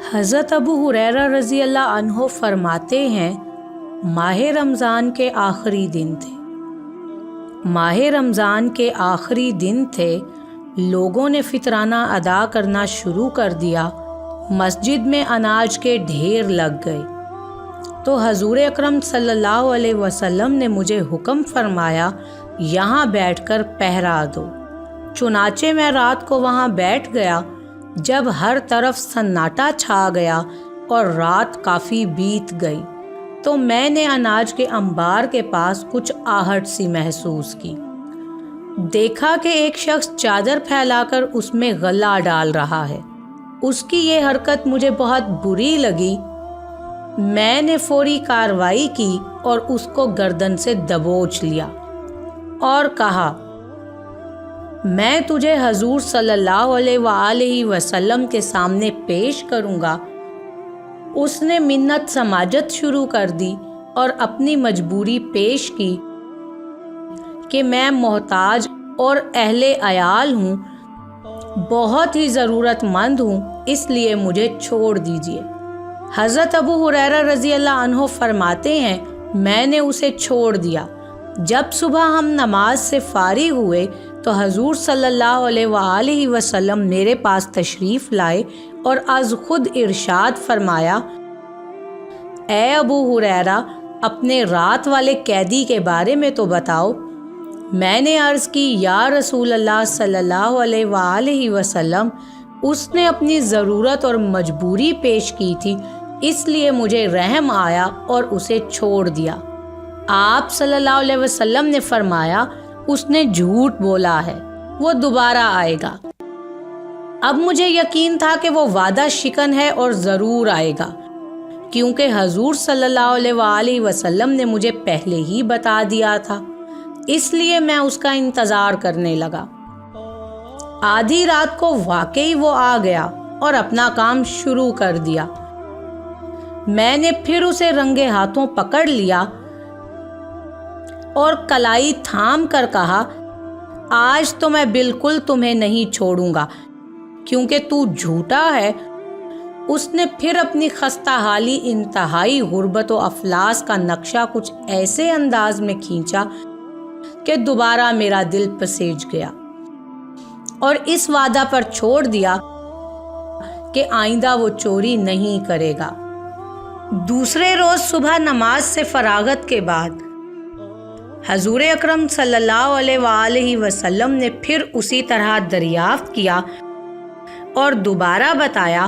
حضرت ابو ہریرہ رضی اللہ عنہ فرماتے ہیں، ماہ رمضان کے آخری دن تھے۔ ماہ رمضان کے آخری دن تھے، لوگوں نے فطرانہ ادا کرنا شروع کر دیا، مسجد میں اناج کے ڈھیر لگ گئے تو حضور اکرم صلی اللہ علیہ وسلم نے مجھے حکم فرمایا، یہاں بیٹھ کر پہرا دو۔ چنانچہ میں رات کو وہاں بیٹھ گیا۔ جب ہر طرف سناٹا چھا گیا اور رات کافی بیت گئی تو میں نے اناج کے انبار کے پاس کچھ آہٹ سی محسوس کی۔ دیکھا کہ ایک شخص چادر پھیلا کر اس میں غلہ ڈال رہا ہے۔ اس کی یہ حرکت مجھے بہت بری لگی۔ میں نے فوری کارروائی کی اور اس کو گردن سے دبوچ لیا اور کہا، میں تجھے حضور صلی اللہ علیہ وآلہ وسلم کے سامنے پیش کروں گا۔ اس نے منت سماجت شروع کر دی اور اپنی مجبوری پیش کی کہ میں محتاج اور اہل عیال ہوں، بہت ہی ضرورت مند ہوں، اس لیے مجھے چھوڑ دیجیے۔ حضرت ابو ہریرہ رضی اللہ عنہ فرماتے ہیں، میں نے اسے چھوڑ دیا۔ جب صبح ہم نماز سے فارغ ہوئے تو حضور صلی اللہ علیہ وآلہ وسلم میرے پاس تشریف لائے اور از خود ارشاد فرمایا، اے ابو ہریرہ، اپنے رات والے قیدی کے بارے میں تو بتاؤ۔ میں نے عرض کی، یا رسول اللہ صلی اللہ علیہ وآلہ وسلم، اس نے اپنی ضرورت اور مجبوری پیش کی تھی، اس لیے مجھے رحم آیا اور اسے چھوڑ دیا۔ آپ صلی اللہ علیہ وسلم نے فرمایا، اس نے جھوٹ بولا ہے، وہ دوبارہ آئے گا۔ اب مجھے یقین تھا کہ وہ وعدہ شکن ہے اور ضرور آئے گا، کیونکہ حضور صلی اللہ علیہ وآلہ وسلم نے مجھے پہلے ہی بتا دیا تھا، اس لیے میں اس کا انتظار کرنے لگا۔ آدھی رات کو واقعی وہ آ گیا اور اپنا کام شروع کر دیا۔ میں نے پھر اسے رنگے ہاتھوں پکڑ لیا اور کلائی تھام کر کہا، آج تو میں بالکل تمہیں نہیں چھوڑوں گا کیونکہ تو جھوٹا ہے۔ اس نے پھر اپنی خستہ حالی انتہائی غربت و افلاس کا نقشہ کچھ ایسے انداز میں کھینچا کہ دوبارہ میرا دل پسیج گیا اور اس وعدہ پر چھوڑ دیا کہ آئندہ وہ چوری نہیں کرے گا۔ دوسرے روز صبح نماز سے فراغت کے بعد حضور اکرم صلی اللہ علیہ وآلہ وسلم نے پھر اسی طرح دریافت کیا اور دوبارہ بتایا،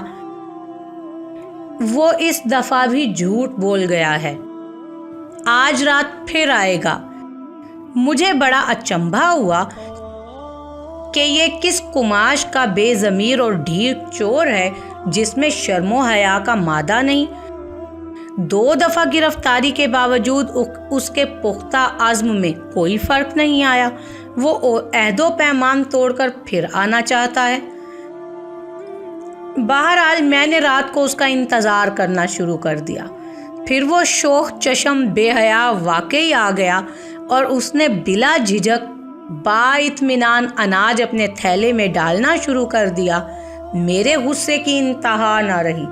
وہ اس دفعہ بھی جھوٹ بول گیا ہے، آج رات پھر آئے گا۔ مجھے بڑا اچنبھا ہوا کہ یہ کس کماش کا بے ضمیر اور ڈھیر چور ہے جس میں شرم و حیا کا مادہ نہیں۔ 2 دفعہ گرفتاری کے باوجود اس کے پختہ عزم میں کوئی فرق نہیں آیا، وہ عہد و پیمان توڑ کر پھر آنا چاہتا ہے۔ بہرحال میں نے رات کو اس کا انتظار کرنا شروع کر دیا۔ پھر وہ شوخ چشم بے حیا واقعی آ گیا اور اس نے بلا جھجک با اطمینان اناج اپنے تھیلے میں ڈالنا شروع کر دیا۔ میرے غصے کی انتہا نہ رہی،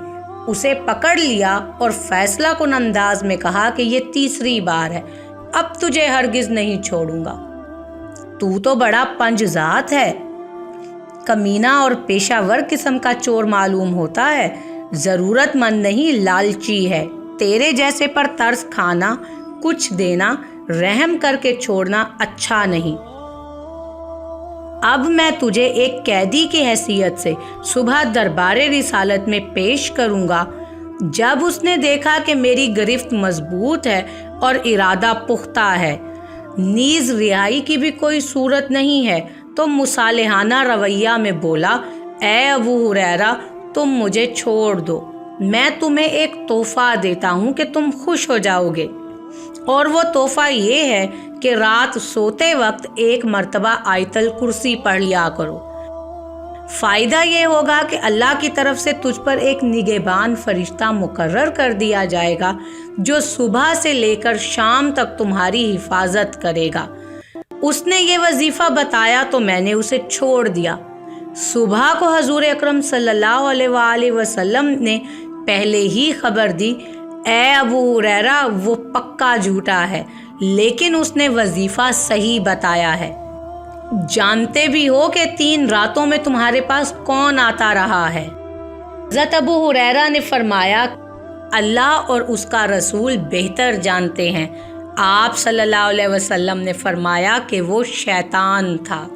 اسے پکڑ لیا اور فیصلہ کن انداز میں کہا کہ یہ تیسری بار ہے، اب تجھے ہرگز نہیں چھوڑوں گا۔ تو بڑا پنج ذات ہے، کمینہ اور پیشہ ور قسم کا چور معلوم ہوتا ہے، ضرورت مند نہیں، لالچی ہے۔ تیرے جیسے پر ترس کھانا، کچھ دینا، رحم کر کے چھوڑنا اچھا نہیں۔ اب میں تجھے ایک قیدی کی حیثیت سے صبح دربار رسالت میں پیش کروں گا۔ جب اس نے دیکھا کہ میری گرفت مضبوط ہے اور ارادہ پختہ ہے، نیز رہائی کی بھی کوئی صورت نہیں ہے، تو مصالحانہ رویہ میں بولا، اے ابو ہریرہ، تم مجھے چھوڑ دو، میں تمہیں ایک تحفہ دیتا ہوں کہ تم خوش ہو جاؤ گے، اور وہ تحفہ یہ ہے کہ رات سوتے وقت ایک مرتبہ آیت الکرسی پڑھ لیا کرو۔ فائدہ یہ ہوگا کہ اللہ کی طرف سے تجھ پر ایک نگہبان فرشتہ مقرر کر دیا جائے گا جو صبح سے لے کر شام تک تمہاری حفاظت کرے گا۔ اس نے یہ وظیفہ بتایا تو میں نے اسے چھوڑ دیا۔ صبح کو حضور اکرم صلی اللہ علیہ وسلم نے پہلے ہی خبر دی، اے ابو ہریرہ وہ پکا جھوٹا ہے، لیکن اس نے وظیفہ صحیح بتایا ہے۔ جانتے بھی ہو کہ 3 راتوں میں تمہارے پاس کون آتا رہا ہے؟ حضرت ابو ہریرہ نے فرمایا، اللہ اور اس کا رسول بہتر جانتے ہیں۔ آپ صلی اللہ علیہ وسلم نے فرمایا کہ وہ شیطان تھا۔